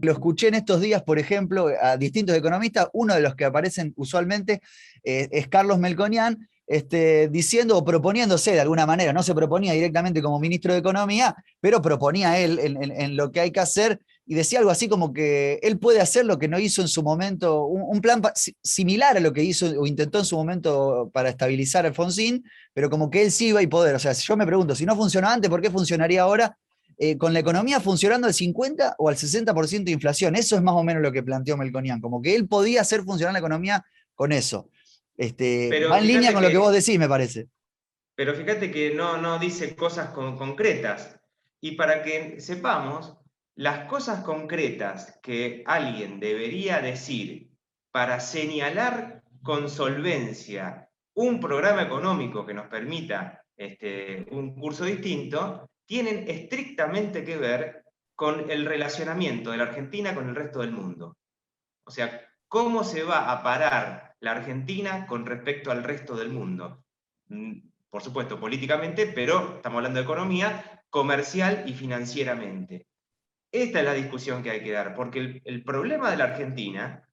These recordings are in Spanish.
lo escuché en estos días, por ejemplo, a distintos economistas, uno de los que aparecen usualmente es Carlos Melconian, diciendo o proponiéndose de alguna manera, no se proponía directamente como ministro de Economía, pero proponía él en lo que hay que hacer, y decía algo así como que él puede hacer lo que no hizo en su momento, un plan similar a lo que hizo o intentó en su momento para estabilizar a Alfonsín, pero como que él sí iba a poder. O sea, yo me pregunto, si no funcionó antes, ¿por qué funcionaría ahora? Con la economía funcionando al 50 o al 60% de inflación. Eso es más o menos lo que planteó Melconian, como que él podía hacer funcionar la economía con eso. Va Pero en línea fíjate con lo que vos que, decís, me parece. pero fíjate que no dice cosas concretas. Y para que sepamos, las cosas concretas que alguien debería decir para señalar con solvencia un programa económico que nos permita un curso distinto, tienen estrictamente que ver con el relacionamiento de la Argentina con el resto del mundo. O sea, ¿cómo se va a parar la Argentina con respecto al resto del mundo? Por supuesto, políticamente, pero estamos hablando de economía, comercial y financieramente. Esta es la discusión que hay que dar, porque el problema de la Argentina,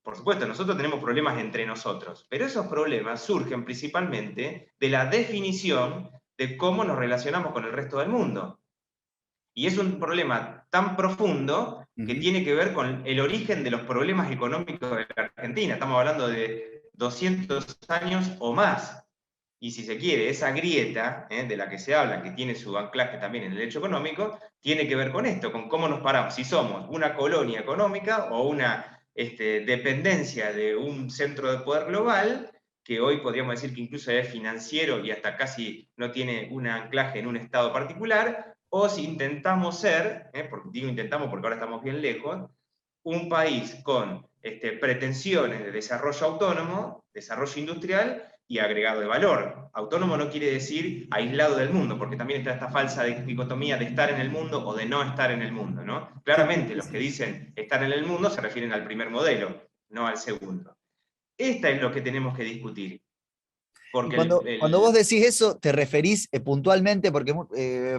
por supuesto, nosotros tenemos problemas entre nosotros, pero esos problemas surgen principalmente de la definición de cómo nos relacionamos con el resto del mundo. Y es un problema tan profundo que tiene que ver con el origen de los problemas económicos de la Argentina. Estamos hablando de 200 años o más. Y si se quiere, esa grieta de la que se habla, que tiene su anclaje también en el hecho económico, tiene que ver con esto, con cómo nos paramos, si somos una colonia económica o una dependencia de un centro de poder global, que hoy podríamos decir que incluso es financiero y hasta casi no tiene un anclaje en un estado particular, o si intentamos ser, porque digo intentamos porque ahora estamos bien lejos, un país con pretensiones de desarrollo autónomo, desarrollo industrial y agregado de valor. Autónomo no quiere decir aislado del mundo, porque también está esta falsa dicotomía de estar en el mundo o de no estar en el mundo, ¿no? Sí, Claramente sí, los que sí. dicen estar en el mundo se refieren al primer modelo, no al segundo. Esta es lo que tenemos que discutir, Y porque cuando vos decís eso, te referís puntualmente, porque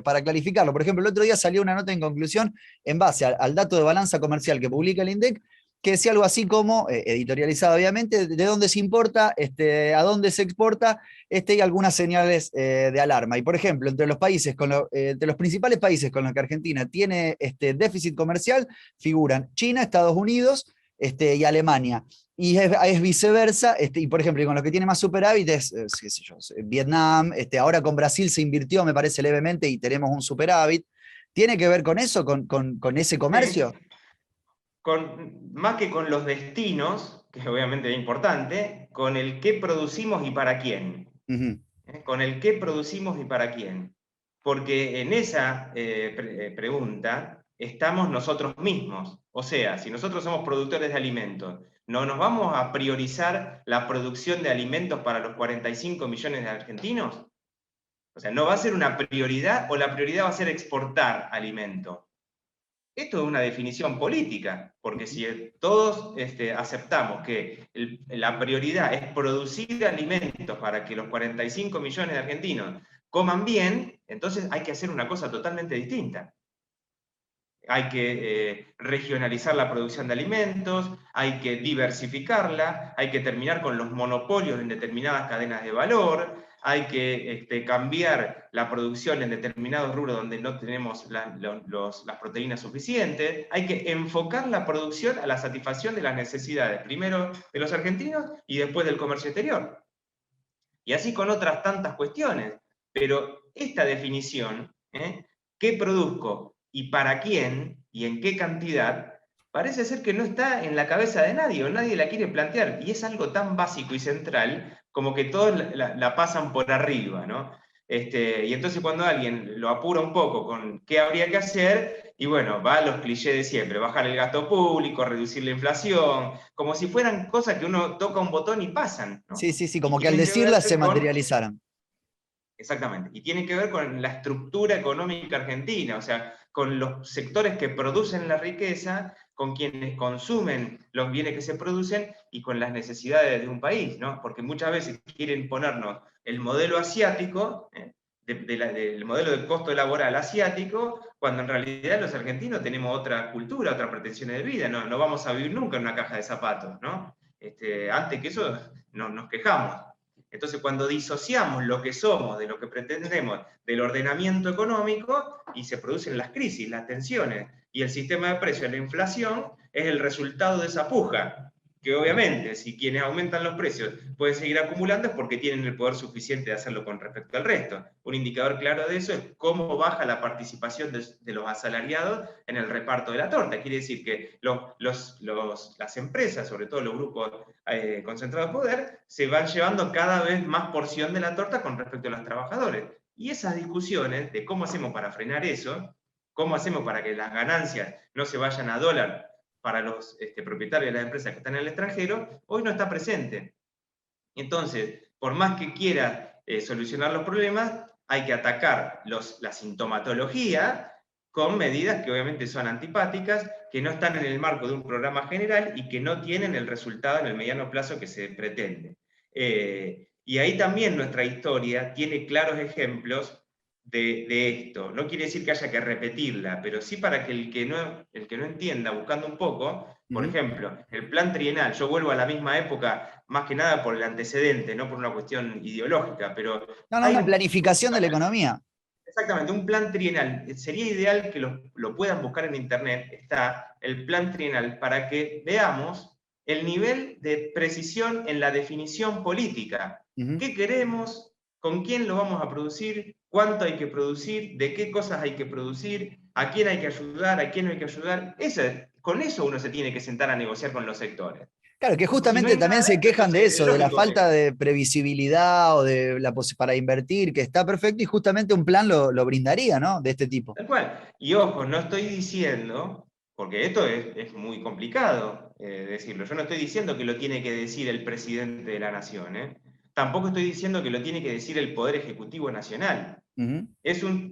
para clarificarlo, por ejemplo, el otro día salió una nota en conclusión en base al dato de balanza comercial que publica el INDEC, que decía algo así como, editorializado obviamente, de dónde se importa, a dónde se exporta, y algunas señales de alarma. Y por ejemplo, entre los principales países con los que Argentina tiene déficit comercial, figuran China, Estados Unidos y Alemania. Y es viceversa, y por ejemplo, con los que tiene más superávit es, qué sé yo, Vietnam, ahora con Brasil se invirtió, me parece, levemente y tenemos un superávit. ¿Tiene que ver con eso, con ese sí, comercio? más que con los destinos, que obviamente es importante, con el qué producimos y para quién. Ujú. Con el qué producimos y para quién. Porque en esa pregunta estamos nosotros mismos. O sea, si nosotros somos productores de alimentos, ¿no nos vamos a priorizar la producción de alimentos para los 45 millones de argentinos? O sea, ¿no va a ser una prioridad o la prioridad va a ser exportar alimento? Esto es una definición política, porque si todos aceptamos que la prioridad es producir alimentos para que los 45 millones de argentinos coman bien, entonces hay que hacer una cosa totalmente distinta. Hay que regionalizar la producción de alimentos, hay que diversificarla, hay que terminar con los monopolios en determinadas cadenas de valor, hay que cambiar la producción en determinados rubros donde no tenemos las proteínas suficientes, hay que enfocar la producción a la satisfacción de las necesidades, primero de los argentinos y después del comercio exterior. Y así con otras tantas cuestiones. Pero esta definición, ¿qué produzco y para quién y en qué cantidad? Parece ser que no está en la cabeza de nadie o nadie la quiere plantear. Y es algo tan básico y central como que todos la pasan por arriba, ¿no? Y entonces cuando alguien lo apura un poco con qué habría que hacer, y bueno, va a los clichés de siempre, bajar el gasto público, reducir la inflación, como si fueran cosas que uno toca un botón y pasan, ¿no? Sí, sí, sí, Y como que al tienen que decirlas se ver con, materializaran. exactamente, y tienen que ver con la estructura económica argentina, o sea, con los sectores que producen la riqueza, con quienes consumen los bienes que se producen y con las necesidades de un país, ¿no? Porque muchas veces quieren ponernos el modelo asiático, del modelo de costo laboral asiático, cuando en realidad los argentinos tenemos otra cultura, otras pretensiones de vida, no vamos a vivir nunca en una caja de zapatos, ¿no? Antes que eso nos quejamos. Entonces, cuando disociamos lo que somos de lo que pretendemos del ordenamiento económico, y se producen las crisis, las tensiones, y el sistema de precios, la inflación, es el resultado de esa puja, que obviamente, si quienes aumentan los precios pueden seguir acumulando, es porque tienen el poder suficiente de hacerlo con respecto al resto. Un indicador claro de eso es cómo baja la participación de los asalariados en el reparto de la torta. Quiere decir que las empresas, sobre todo los grupos concentrados de poder, se van llevando cada vez más porción de la torta con respecto a los trabajadores. Y esas discusiones de cómo hacemos para frenar eso, cómo hacemos para que las ganancias no se vayan a dólar para los propietarios de las empresas que están en el extranjero, hoy no está presente. Entonces, por más que quiera solucionar los problemas, hay que atacar la sintomatología con medidas que obviamente son antipáticas, que no están en el marco de un programa general y que no tienen el resultado en el mediano plazo que se pretende. Y ahí también nuestra historia tiene claros ejemplos de esto. No quiere decir que haya que repetirla, pero sí para que el que no entienda, buscando un poco, por ejemplo, el plan trienal, yo vuelvo a la misma época, más que nada por el antecedente, no por una cuestión ideológica, pero... No, una planificación de la economía. Exactamente, un plan trienal. Sería ideal que lo puedan buscar en internet, está el plan trienal, para que veamos el nivel de precisión en la definición política. ¿Qué queremos? ¿Con quién lo vamos a producir? ¿Cuánto hay que producir? ¿De qué cosas hay que producir? ¿A quién hay que ayudar? ¿A quién no hay que ayudar? Con eso uno se tiene que sentar a negociar con los sectores. Claro, que justamente también se quejan de eso, de la falta de previsibilidad o para invertir, que está perfecto y justamente un plan lo brindaría, ¿no? De este tipo. Tal cual. Y ojo, no estoy diciendo, porque esto es muy complicado decirlo, yo no estoy diciendo que lo tiene que decir el presidente de la nación, ¿eh? Tampoco estoy diciendo que lo tiene que decir el Poder Ejecutivo Nacional.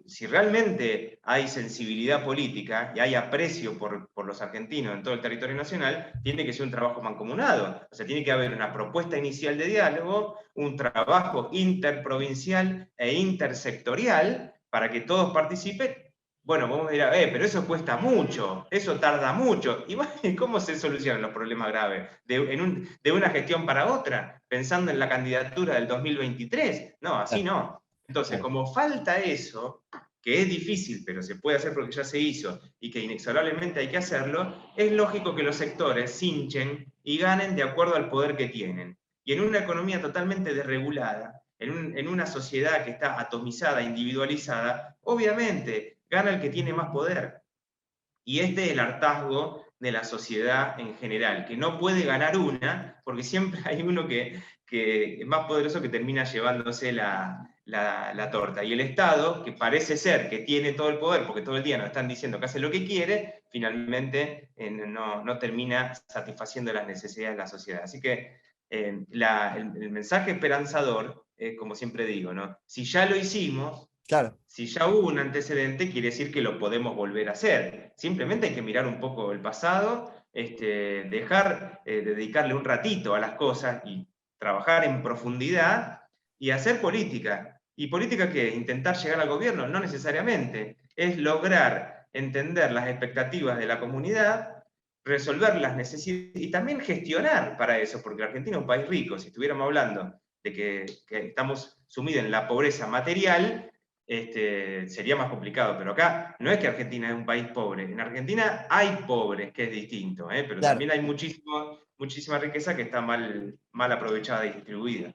Si realmente hay sensibilidad política y hay aprecio por los argentinos en todo el territorio nacional, tiene que ser un trabajo mancomunado. O sea, tiene que haber una propuesta inicial de diálogo, un trabajo interprovincial e intersectorial para que todos participen. Bueno, vamos a decir, pero eso cuesta mucho, eso tarda mucho. ¿Y cómo se solucionan los problemas graves? ¿De una gestión para otra? Pensando en la candidatura del 2023. No, así no. Entonces, como falta eso, que es difícil, pero se puede hacer porque ya se hizo, y que inexorablemente hay que hacerlo, es lógico que los sectores se hinchen y ganen de acuerdo al poder que tienen. Y en una economía totalmente desregulada, en una sociedad que está atomizada, individualizada, obviamente gana el que tiene más poder. Y este es el hartazgo de la sociedad en general, que no puede ganar una, porque siempre hay uno que es más poderoso que termina llevándose la torta. Y el Estado, que parece ser que tiene todo el poder, porque todo el día nos están diciendo que hace lo que quiere, finalmente no termina satisfaciendo las necesidades de la sociedad. Así que el mensaje esperanzador, como siempre digo, ¿no? Si ya lo hicimos, claro. Si ya hubo un antecedente, quiere decir que lo podemos volver a hacer. Simplemente hay que mirar un poco el pasado, dejar dedicarle un ratito a las cosas y trabajar en profundidad y hacer política. ¿Y política qué? ¿Intentar llegar al gobierno? No necesariamente. Es lograr entender las expectativas de la comunidad, resolver las necesidades y también gestionar para eso, porque la Argentina es un país rico. Si estuviéramos hablando de que estamos sumidos en la pobreza material, sería más complicado, pero acá no es que Argentina es un país pobre, en Argentina hay pobres, que es distinto, pero claro, también hay muchísima riqueza que está mal aprovechada y distribuida.